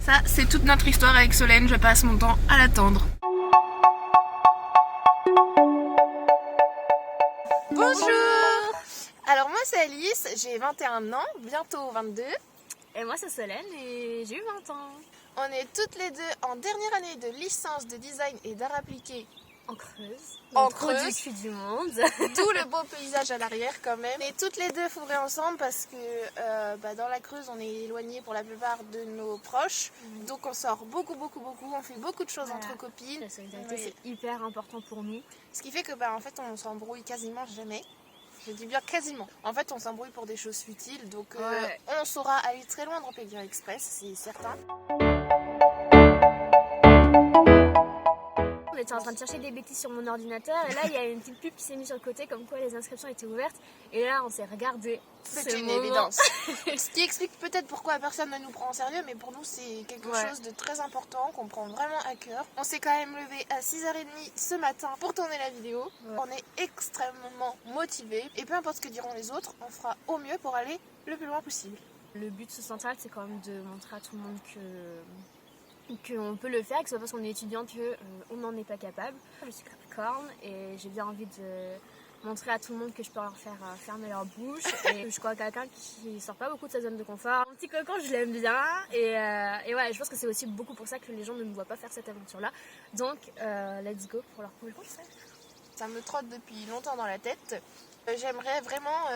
Ça, c'est toute notre histoire avec Solène, je passe mon temps à l'attendre. Bonjour! Alors moi c'est Alice, j'ai 21 ans, bientôt 22. Et moi c'est Solène et j'ai eu 20 ans. On est toutes les deux en dernière année de licence de design et d'art appliqué En Creuse. En Trou Creuse. du cul du monde. D'où le beau paysage à l'arrière quand même. Et toutes les deux fourrées ensemble parce que dans la Creuse on est éloignés pour la plupart de nos proches. Donc on sort beaucoup, on fait beaucoup de choses Voilà. entre copines. La solidarité Oui. c'est hyper important pour nous. Ce qui fait que en fait on s'embrouille quasiment jamais. Je dis bien quasiment. En fait on s'embrouille pour des choses futiles. Donc on saura aller très loin dans Pékin Express, c'est certain. On était en train de chercher des bêtises sur mon ordinateur et là il y a une petite pub qui s'est mise sur le côté comme quoi les inscriptions étaient ouvertes et là on s'est regardé. C'est une évidence. Ce qui explique peut-être pourquoi personne ne nous prend en sérieux, mais pour nous c'est quelque chose de très important qu'on prend vraiment à cœur. On s'est quand même levé à 6h30 ce matin pour tourner la vidéo. On est extrêmement motivés et peu importe ce que diront les autres, on fera au mieux pour aller le plus loin possible. Le but central c'est quand même de montrer à tout le monde qu'on peut le faire, que ce soit parce qu'on est étudiante qu'on n'en est pas capable. Je suis Capricorne et j'ai bien envie de montrer à tout le monde que je peux leur faire fermer leur bouche. Et je crois quelqu'un qui sort pas beaucoup de sa zone de confort. Mon petit cocon, je l'aime bien. Et ouais, je pense que c'est aussi beaucoup pour ça que les gens ne me voient pas faire cette aventure-là. Donc, let's go pour leur prouver le contraire. Ça me trotte depuis longtemps dans la tête. J'aimerais vraiment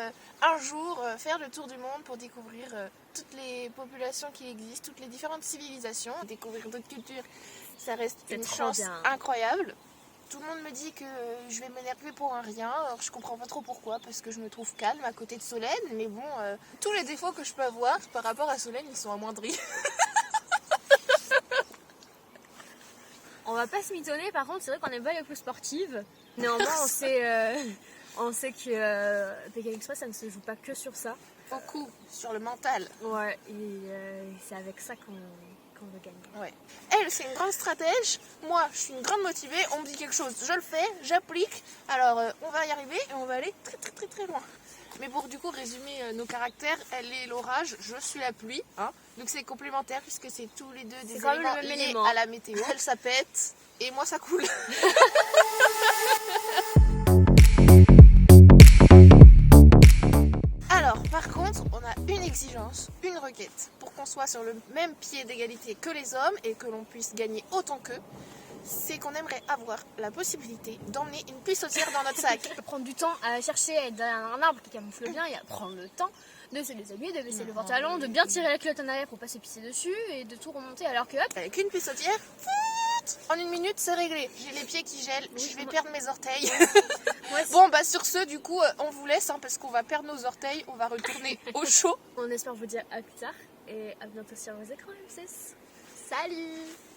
un jour faire le tour du monde pour découvrir toutes les populations qui existent, toutes les différentes civilisations. Découvrir d'autres cultures, ça reste une chance incroyable. Tout le monde me dit que je vais m'énerver pour un rien, alors je comprends pas trop pourquoi, parce que je me trouve calme à côté de Solène, mais bon, tous les défauts que je peux avoir par rapport à Solène, ils sont amoindris. On va pas se mitonner, par contre, c'est vrai qu'on n'est pas les plus sportives. Néanmoins, on sait que Pékin Express, ça ne se joue pas que sur ça. Beaucoup sur le mental. Ouais, et c'est avec ça qu'on veut gagner. Ouais. Elle, c'est une grande stratège. Moi, je suis une grande motivée. On me dit quelque chose, je le fais, j'applique. Alors, on va y arriver et on va aller très loin. Mais pour du coup résumer nos caractères, elle est l'orage, je suis la pluie. Hein. Donc c'est complémentaire puisque c'est tous les deux des éléments liés à la météo. Elle, ça pète et moi, ça coule. Alors, par contre, on a une exigence, une requête. Pour qu'on soit sur le même pied d'égalité que les hommes et que l'on puisse gagner autant qu'eux, c'est qu'on aimerait avoir la possibilité d'emmener une pissotière dans notre sac. Prendre du temps à chercher derrière un arbre qui camoufle bien et à prendre le temps de se déshabiller, de baisser le pantalon, de bien tirer la culotte en arrière pour pas se pisser dessus et de tout remonter alors que hop. Avec une pissotière, en une minute c'est réglé. J'ai les pieds qui gèlent, je vais perdre mes orteils. Bon sur ce du coup on vous laisse parce qu'on va perdre nos orteils, on va retourner au chaud. On espère vous dire à plus tard et à bientôt sur vos écrans M6. Salut!